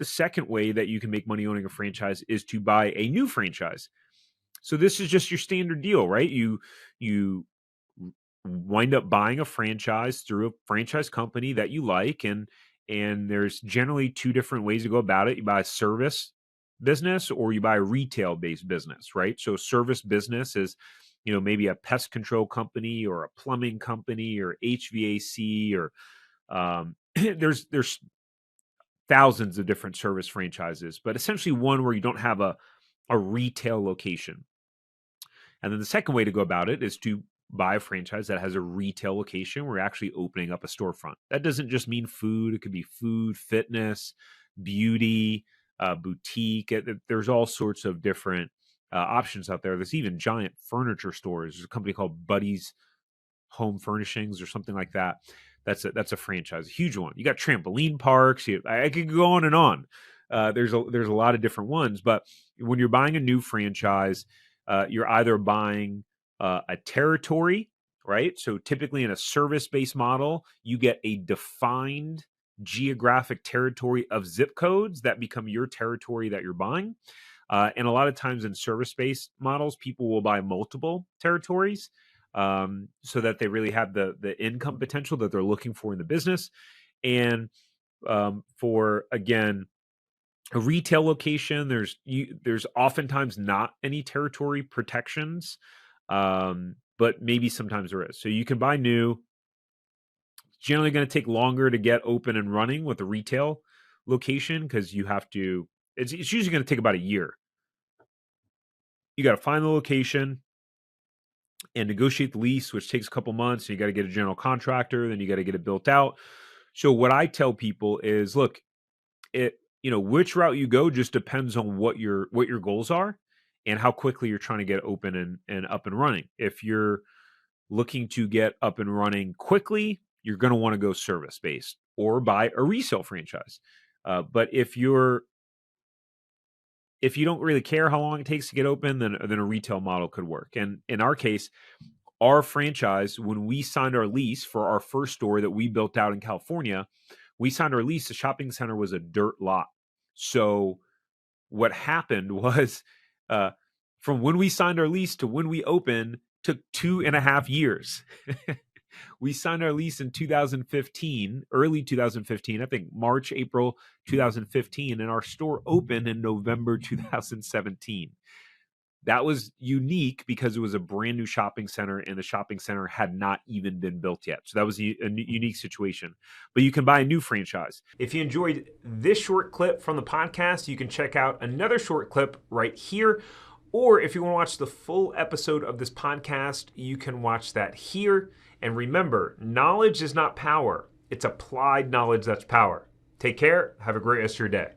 the second way that you can make money owning a franchise is to buy a new franchise. So this is just your standard deal, right? You wind up buying a franchise through a franchise company that you like, and there's generally two different ways to go about it. You buy a service business or you buy a retail based business, right? So service business is, maybe a pest control company or a plumbing company or HVAC or there's thousands of different service franchises, but essentially one where you don't have a retail location. And then the second way to go about it is to buy a franchise that has a retail location where you're actually opening up a storefront. That doesn't just mean food. It could be food, fitness, beauty, boutique. There's all sorts of different options out there. There's even giant furniture stores. There's a company called Buddy's Home Furnishings or something like that. That's a franchise, a huge one. You got trampoline parks. I could go on and on. There's a lot of different ones, but when you're buying a new franchise, you're either buying a territory, right? So typically in a service-based model, you get a defined geographic territory of zip codes that become your territory that you're buying. And a lot of times in service-based models, people will buy multiple territories so that they really have the income potential that they're looking for in the business. And for, again, a retail location, there's oftentimes not any territory protections, but maybe sometimes there is. So you can buy new. It's generally going to take longer to get open and running with a retail location because you have to. It's usually going to take about a year. You got to find the location and negotiate the lease, which takes a couple months. You got to get a general contractor, then you got to get it built out. So what I tell people is, look, which route you go just depends on what your goals are and how quickly you're trying to get open and up and running. If you're looking to get up and running quickly, you're going to want to go service based or buy a resale franchise. But if you don't really care how long it takes to get open, then a retail model could work. And in our case, our franchise, when we signed our lease for our first store that we built out in California, we signed our lease. The shopping center was a dirt lot. So what happened was from when we signed our lease to when we opened took 2.5 years. We signed our lease in 2015, early 2015, I think March, April 2015, and our store opened in November 2017. That was unique because it was a brand new shopping center and the shopping center had not even been built yet. So that was a unique situation. But you can buy a new franchise. If you enjoyed this short clip from the podcast, you can check out another short clip right here. Or if you want to watch the full episode of this podcast, you can watch that here. And remember, knowledge is not power. It's applied knowledge that's power. Take care. Have a great rest of your day.